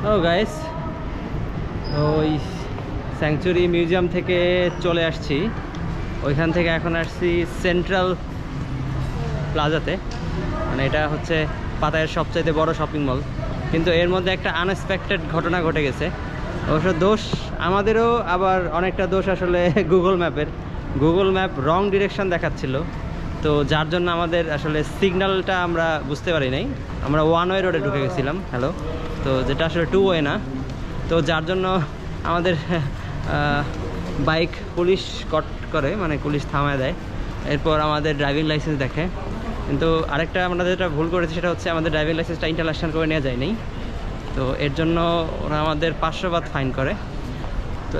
ও guys, ওই sanctuary museum থেকে চলে আসছি। ওইখান থেকে এখন আসছি সেন্ট্রাল প্লাজাতে। মানে এটা হচ্ছে পাতায়ের সবচাইতে বড় শপিং মল, কিন্তু এর মধ্যে একটা আনএক্সপেক্টেড ঘটনা ঘটে গেছে। অবশ্য দোষ আমাদেরও, আবার অনেকটা দোষ আসলে গুগল ম্যাপ রং ডিরেকশন দেখাচ্ছিল, তো যার জন্য আমাদের আসলে সিগন্যালটা আমরা বুঝতে পারি নাই। আমরা ওয়ান ওয়ে রোডে ঢুকে গেছিলাম, হ্যালো, তো যেটা আসলে টু ওয়ে না। তো যার জন্য আমাদের বাইক পুলিশ কট করে, মানে পুলিশ থামায় দেয়। এরপর আমাদের ড্রাইভিং লাইসেন্স দেখে, কিন্তু আরেকটা আমরা যেটা ভুল করেছি সেটা হচ্ছে আমাদের ড্রাইভিং লাইসেন্সটা ইন্টারন্যাশনাল করে নেওয়া যায়নি। তো এর জন্য ওরা আমাদের 500 বাত ফাইন করে। তো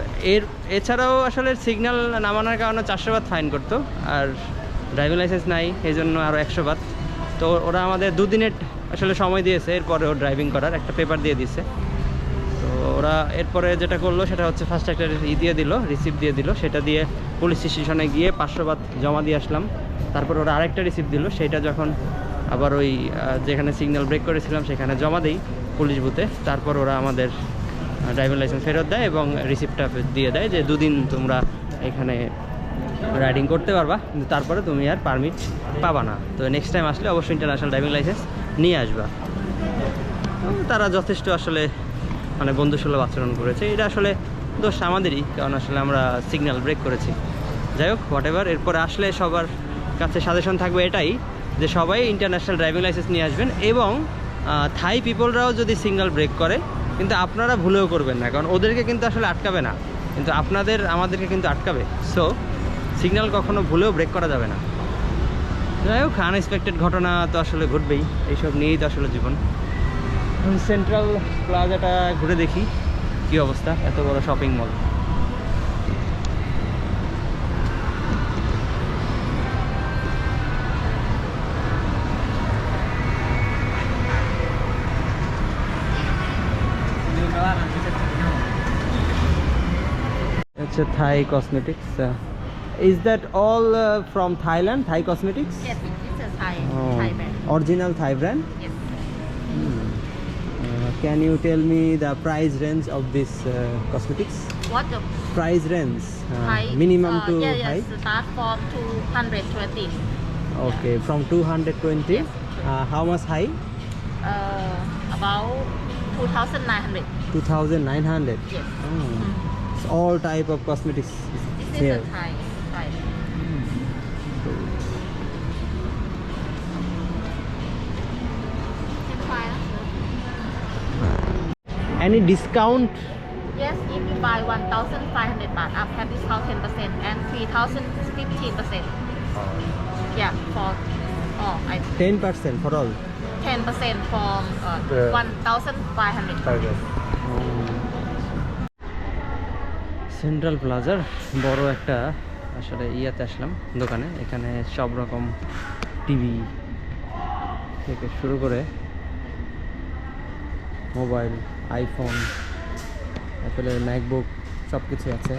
এছাড়াও আসলে সিগন্যাল না মানার কারণে 400 বাত ফাইন করতো, আর ড্রাইভিং লাইসেন্স নাই এই জন্য আরও 100 বাত। তো ওরা আমাদের 2 দিনের আসলে সময় দিয়েছে, এরপরে ও ড্রাইভিং করার একটা পেপার দিয়ে দিয়েছে। তো ওরা এরপরে যেটা করলো সেটা হচ্ছে ফার্স্ট একটা রিসিপ্ট দিয়ে দিল, সেটা দিয়ে পুলিশ স্টেশনে গিয়ে 500 বাত জমা দিয়ে আসলাম। তারপর ওরা আরেকটা রিসিপ্ট দিল, সেটা যখন আবার ওই যেখানে সিগন্যাল ব্রেক করেছিলাম সেখানে জমা দিই পুলিশ বুথে। তারপর ওরা আমাদের ড্রাইভিং লাইসেন্স ফেরত দেয় এবং রিসিপ্টটা দিয়ে দেয় যে 2 দিন তোমরা এখানে রাইডিং করতে পারবা, কিন্তু তারপরে তুমি আর পারমিট পাবা না। তো নেক্সট টাইম আসলে অবশ্যই ইন্টারন্যাশনাল ড্রাইভিং লাইসেন্স নিয়ে আসবা। তারা যথেষ্ট আসলে মানে বন্ধুসুলভ আচরণ করেছে। এটা আসলে দোষ আমাদেরই, কারণ আসলে আমরা সিগন্যাল ব্রেক করেছি। যাই হোক, হোয়াট এভার। এরপরে আসলে সবার কাছে সাজেশন থাকবে এটাই যে সবাই ইন্টারন্যাশনাল ড্রাইভিং লাইসেন্স নিয়ে আসবেন, এবং থাই পিপলরাও যদি সিগন্যাল ব্রেক করে কিন্তু আপনারা ভুলেও করবেন না, কারণ ওদেরকে কিন্তু আসলে আটকাবে না, কিন্তু আমাদেরকে কিন্তু আটকাবে। সো সিগন্যাল কখনো ভুলেও ব্রেক করা যাবে না। যাই হোক, আনএক্সপেক্টেড ঘটনা তো আসলে ঘটবেই, এইসব নিয়েই তো আসলে জীবন। সেন্ট্রাল প্লাজাটা ঘুরে দেখি কি অবস্থা, এত বড় shopping mall. It's a Thai cosmetics. Is that all from Thailand? Thai cosmetics? Yes, it's a Thai brand. Original Thai brand? Yes. Can you tell me the price range of this cosmetics? What the Price range, Thai? minimum to yes, high? start from 220. Okay, from 220. Yes. How much high? About 2,900. 2,900. Yes. It's all type of cosmetics This is here. a Thai. Any discount? Yes, if you buy 1,500 baht, I have discount 10% and 3,000 15%. Yeah, for all. 10% for all. 10% from 1,500. Central প্লাজার বড় একটা আসলে ইয়াতে আসলাম দোকানে। এখানে সব রকম TV থেকে শুরু করে মোবাইল, আইফোন, অ্যাপেলের ম্যাকবুক সব কিছু আছে।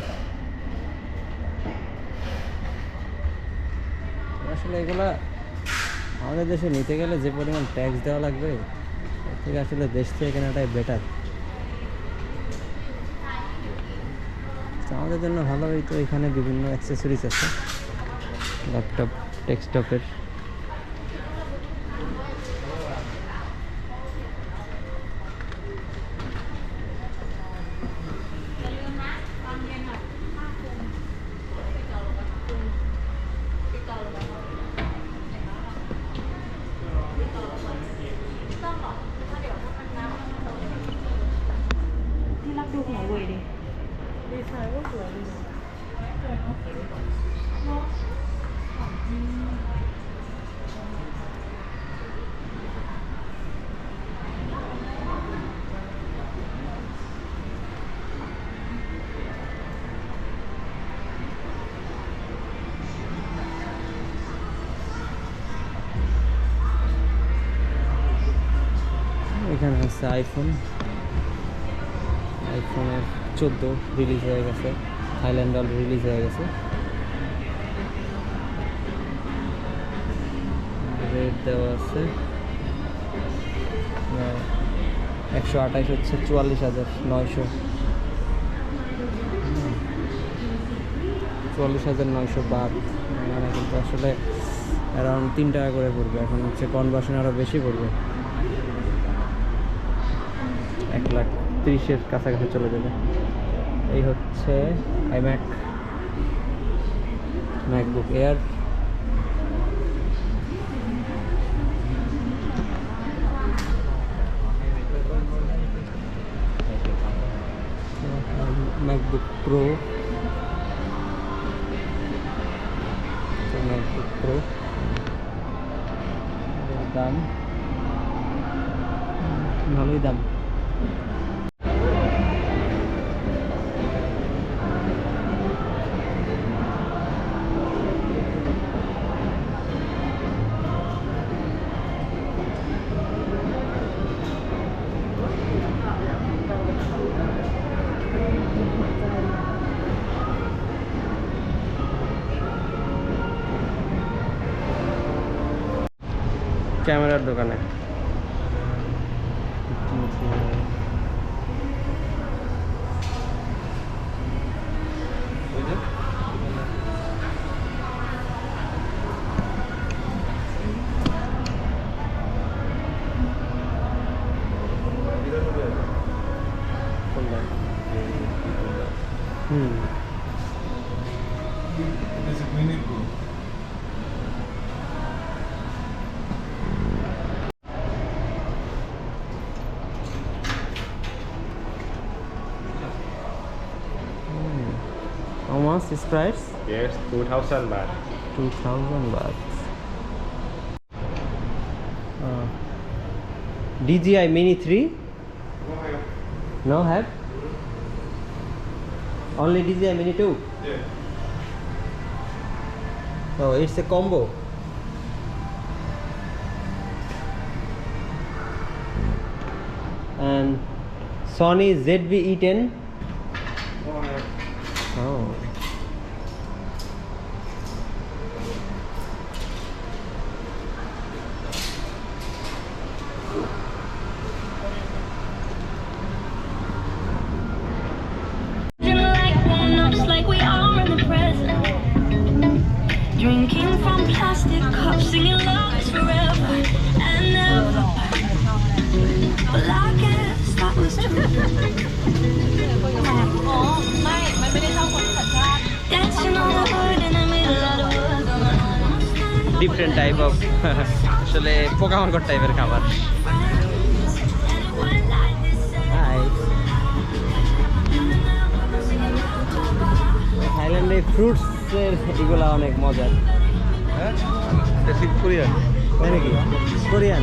আসলে এগুলা আমাদের দেশে নিতে গেলে যে পরিমাণ ট্যাক্স দেওয়া লাগবে, এর থেকে আসলে দেশ থেকে কেনাটাই বেটার। আমাদের জন্য ভালো হয়তো এখানে বিভিন্ন অ্যাক্সেসরিজ আছে, ল্যাপটপ, ডেস্কটপের। এখানে আছে আইফোনের 14 রিলিজ হয়ে গেছে, থাইল্যান্ড অলরেডি রিলিজ হয়ে গেছে। রেট দেওয়া আছে 128 হচ্ছে 44,900, 44,900 বাদ, মানে কিন্তু আসলে অ্যারাউন্ড 3 টাকা করে পড়বে। এখন হচ্ছে কনভার্সন আরও বেশি পড়বে, 1,30,000-এর কাছাকাছি চলে যাবে। এই হচ্ছে ম্যাকবুক এয়ার। ম্যাকবুক প্রো, দাম ভালোই দাম। ক্যামেরার দোকানে How much is price? Yes, 2,000 baht. 2,000 baht. DJI Mini 3? No have? Only DJI Mini 2? Yeah. Oh, it's a combo. And Sony ZV-E10? Oh. Like we are in the present, drinking from plastic cups, singing love is forever and never. Well, I guess that was true. Dancing on the hood in the middle of the woods. Different type of আসলে পোকামাকড় টাইপের খাবার। থাইল্যান্ডে ফ্রুটসের এগুলা অনেক মজার। হ্যাঁ, এটা কোরিয়ান। তাই নাকি? কোরিয়ান।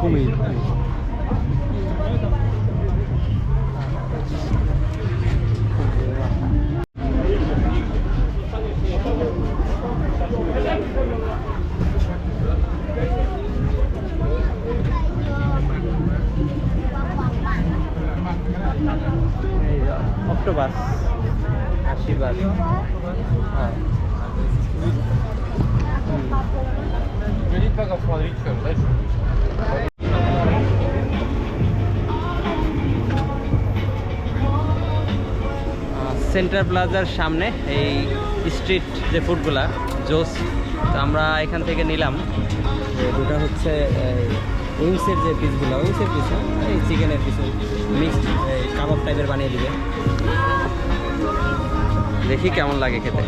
কুমির। Octopus 80 but. হ্যাঁ, সেন্ট্রাল প্লাজার সামনে এই স্ট্রিট যে ফুডগুলা জোস, তো আমরা এখান থেকে নিলাম দুটা হচ্ছে উইংসের যে পিসগুলো, উইংসের পিস, এই চিকেনের পিস মিক্সড কাবাব টাইপের বানিয়ে দিবে, দেখি কেমন লাগে খেতে।